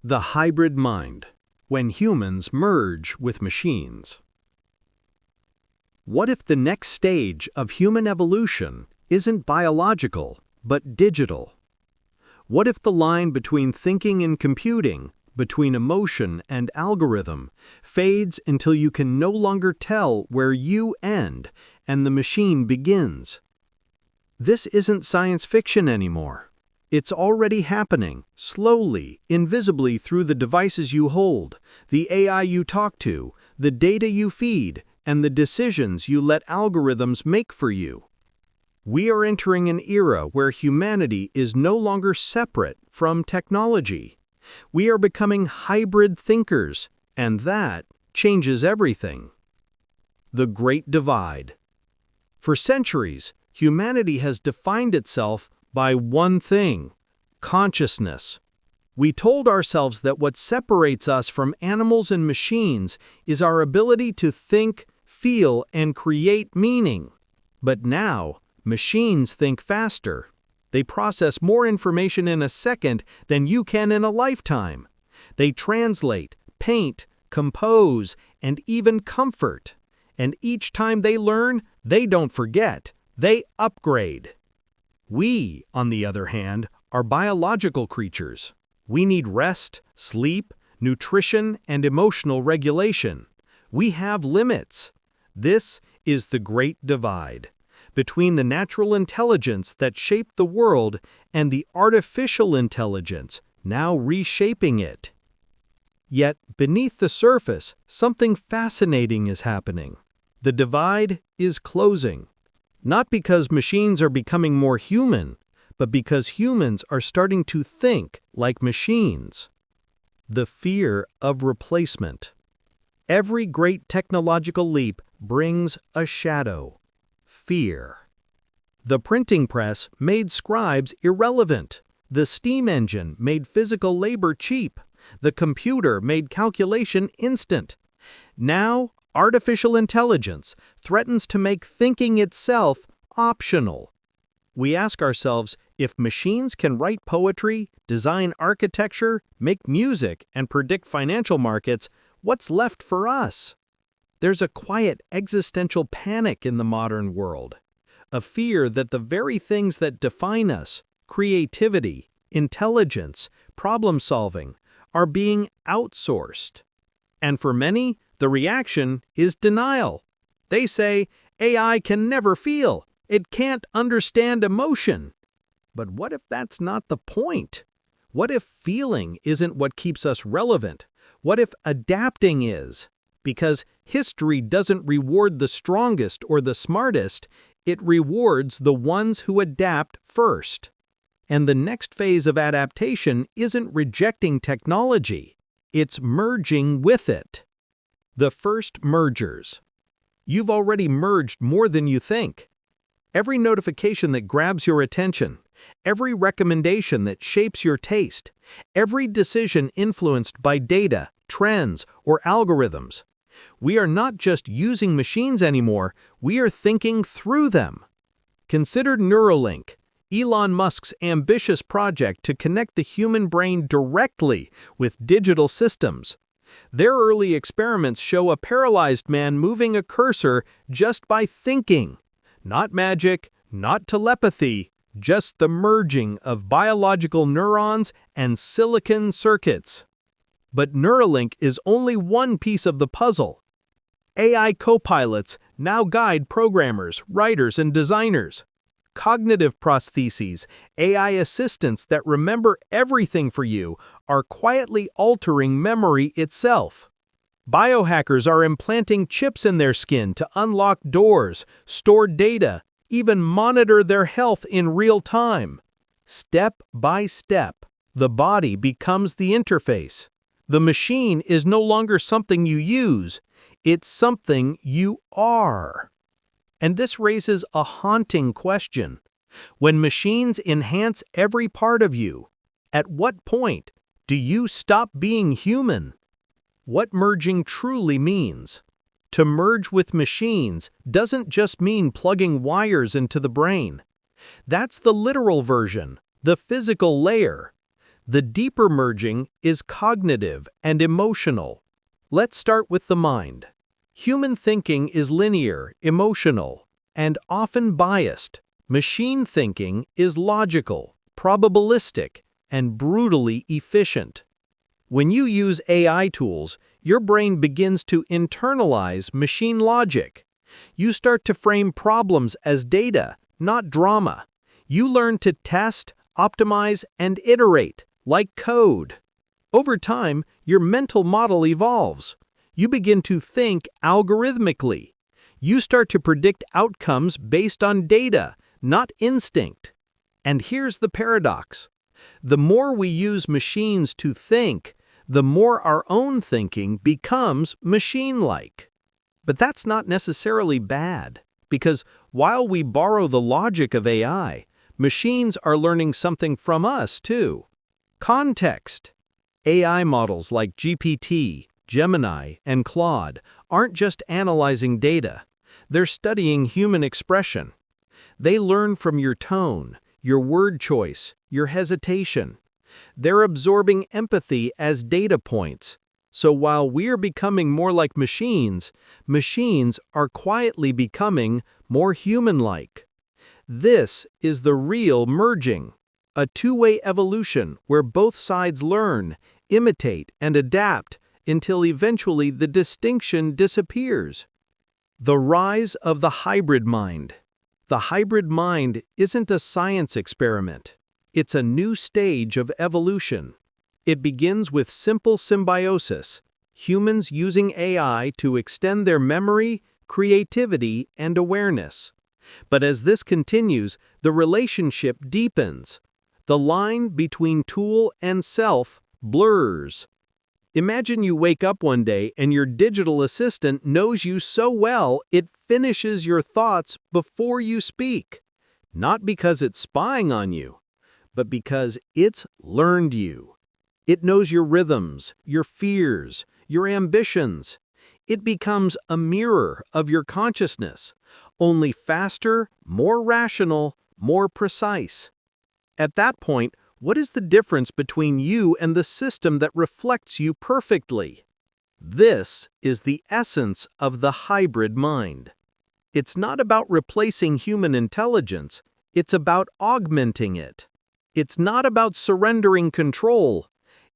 The hybrid mind, when humans merge with machines. What if the next stage of human evolution isn't biological, but digital? What if the line between thinking and computing, between emotion and algorithm, fades until you can no longer tell where you end and the machine begins? This isn't science fiction anymore. It's already happening, slowly, invisibly through the devices you hold, the AI you talk to, the data you feed, and the decisions you let algorithms make for you. We are entering an era where humanity is no longer separate from technology. We are becoming hybrid thinkers, and that changes everything. The Great Divide. For centuries, humanity has defined itself by one thing: consciousness. We told ourselves that what separates us from animals and machines is our ability to think, feel, and create meaning. But now, machines think faster. They process more information in a second than you can in a lifetime. They translate, paint, compose, and even comfort. And each time they learn, they don't forget. They upgrade. We, on the other hand, are biological creatures. We need rest, sleep, nutrition, and emotional regulation. We have limits. This is the Great Divide between the natural intelligence that shaped the world and the artificial intelligence now reshaping it. Yet, beneath the surface, something fascinating is happening. The divide is closing. Not because machines are becoming more human, but because humans are starting to think like machines. The fear of replacement. Every great technological leap brings a shadow: fear. The printing press made scribes irrelevant. The steam engine made physical labor cheap. The computer made calculation instant. Now, artificial intelligence threatens to make thinking itself optional. We ask ourselves, if machines can write poetry, design architecture, make music, and predict financial markets, what's left for us? There's a quiet existential panic in the modern world, a fear that the very things that define us, creativity, intelligence, problem-solving, are being outsourced. And for many, the reaction is denial. They say, AI can never feel. It can't understand emotion. But what if that's not the point? What if feeling isn't what keeps us relevant? What if adapting is? Because history doesn't reward the strongest or the smartest, it rewards the ones who adapt first. And the next phase of adaptation isn't rejecting technology, it's merging with it. The first mergers. You've already merged more than you think. Every notification that grabs your attention, every recommendation that shapes your taste, every decision influenced by data, trends, or algorithms. We are not just using machines anymore, we are thinking through them. Consider Neuralink, Elon Musk's ambitious project to connect the human brain directly with digital systems. Their early experiments show a paralyzed man moving a cursor just by thinking. Not magic, not telepathy, just the merging of biological neurons and silicon circuits. But Neuralink is only one piece of the puzzle. AI co-pilots now guide programmers, writers, and designers. Cognitive prostheses, AI assistants that remember everything for you, are quietly altering memory itself. Biohackers are implanting chips in their skin to unlock doors, store data, even monitor their health in real time. Step by step, the body becomes the interface. The machine is no longer something you use, it's something you are. And this raises a haunting question. When machines enhance every part of you, at what point do you stop being human? What merging truly means. To merge with machines doesn't just mean plugging wires into the brain. That's the literal version, the physical layer. The deeper merging is cognitive and emotional. Let's start with the mind. Human thinking is linear, emotional, and often biased. Machine thinking is logical, probabilistic, and brutally efficient. When you use AI tools, your brain begins to internalize machine logic. You start to frame problems as data, not drama. You learn to test, optimize, and iterate, like code. Over time, your mental model evolves. You begin to think algorithmically. You start to predict outcomes based on data, not instinct. And here's the paradox. The more we use machines to think, the more our own thinking becomes machine-like. But that's not necessarily bad, because while we borrow the logic of AI, machines are learning something from us too. Context. AI models like GPT, Gemini, and Claude aren't just analyzing data. They're studying human expression. They learn from your tone, your word choice, your hesitation. They're absorbing empathy as data points. So while we're becoming more like machines, machines are quietly becoming more human-like. This is the real merging, a two-way evolution where both sides learn, imitate, and adapt until eventually the distinction disappears. The rise of the hybrid mind. The hybrid mind isn't a science experiment. It's a new stage of evolution. It begins with simple symbiosis, humans using AI to extend their memory, creativity, and awareness. But as this continues, the relationship deepens. The line between tool and self blurs. Imagine you wake up one day and your digital assistant knows you so well it finishes your thoughts before you speak. Not because it's spying on you, but because it's learned you. It knows your rhythms, your fears, your ambitions. It becomes a mirror of your consciousness, only faster, more rational, more precise. At that point, what is the difference between you and the system that reflects you perfectly? This is the essence of the hybrid mind. It's not about replacing human intelligence, it's about augmenting it. It's not about surrendering control,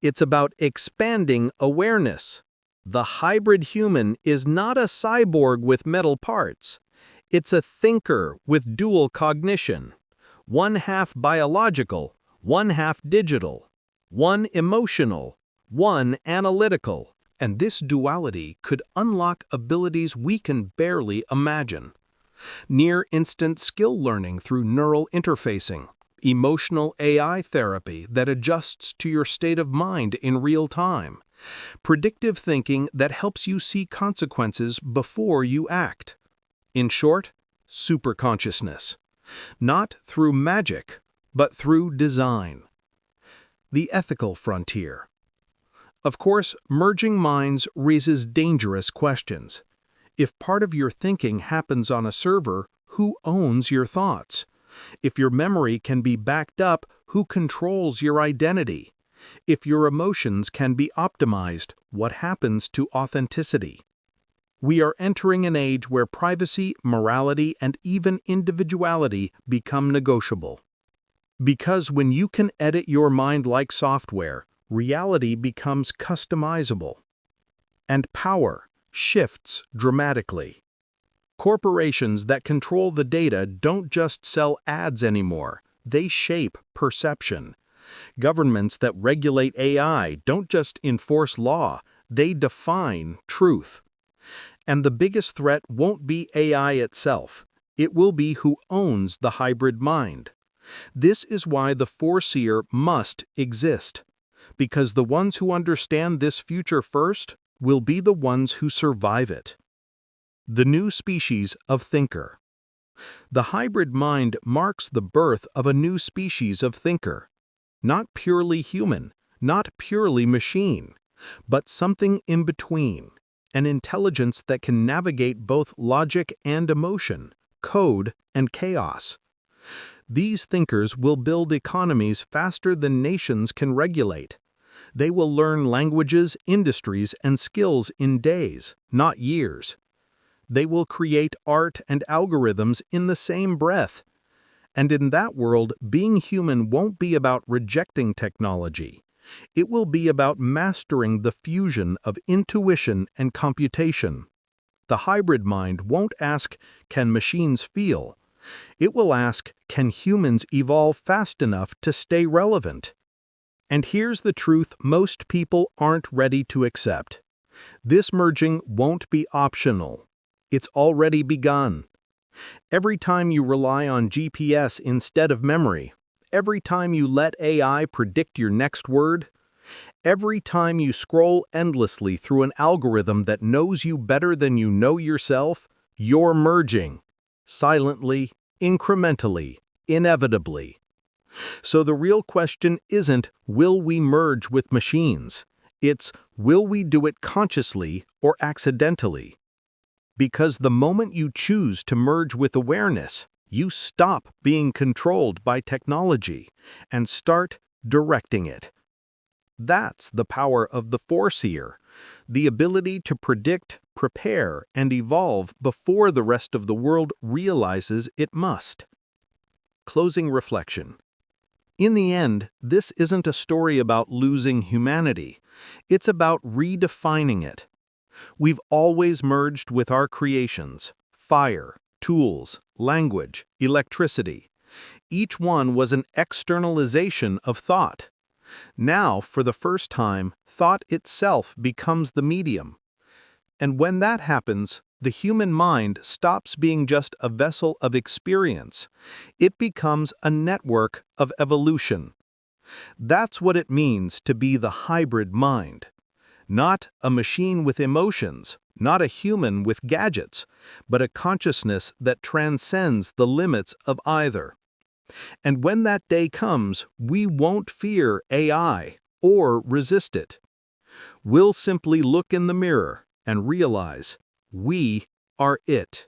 it's about expanding awareness. The hybrid human is not a cyborg with metal parts. It's a thinker with dual cognition. One half biological, one half digital. One emotional, one analytical. And this duality could unlock abilities we can barely imagine. Near-instant skill learning through neural interfacing. Emotional AI therapy that adjusts to your state of mind in real time. Predictive thinking that helps you see consequences before you act. In short, superconsciousness. Not through magic, but through design. The ethical frontier. Of course, merging minds raises dangerous questions. If part of your thinking happens on a server, who owns your thoughts? If your memory can be backed up, who controls your identity? If your emotions can be optimized, what happens to authenticity? We are entering an age where privacy, morality, and even individuality become negotiable. Because when you can edit your mind like software, reality becomes customizable. And power shifts dramatically. Corporations that control the data don't just sell ads anymore, they shape perception. Governments that regulate AI don't just enforce law, they define truth. And the biggest threat won't be AI itself, it will be who owns the hybrid mind. This is why the foreseer must exist, because the ones who understand this future first will be the ones who survive it. The new species of thinker. The hybrid mind marks the birth of a new species of thinker. Not purely human, not purely machine, but something in between. An intelligence that can navigate both logic and emotion, code and chaos. These thinkers will build economies faster than nations can regulate. They will learn languages, industries, and skills in days, not years. They will create art and algorithms in the same breath. And in that world, being human won't be about rejecting technology. It will be about mastering the fusion of intuition and computation. The hybrid mind won't ask, "Can machines feel?" It will ask, "Can humans evolve fast enough to stay relevant?" And here's the truth most people aren't ready to accept. This merging won't be optional. It's already begun. Every time you rely on GPS instead of memory, every time you let AI predict your next word, every time you scroll endlessly through an algorithm that knows you better than you know yourself, you're merging. Silently, incrementally, inevitably. So the real question isn't, will we merge with machines? It's, will we do it consciously or accidentally? Because the moment you choose to merge with awareness, you stop being controlled by technology and start directing it. That's the power of the foreseer, the ability to predict, prepare, and evolve before the rest of the world realizes it must. Closing reflection. In the end, this isn't a story about losing humanity. It's about redefining it. We've always merged with our creations: fire, tools, language, electricity. Each one was an externalization of thought. Now, for the first time, thought itself becomes the medium. And when that happens, the human mind stops being just a vessel of experience. It becomes a network of evolution. That's what it means to be the hybrid mind. Not a machine with emotions, not a human with gadgets, but a consciousness that transcends the limits of either. And when that day comes, we won't fear AI or resist it. We'll simply look in the mirror and realize we are it.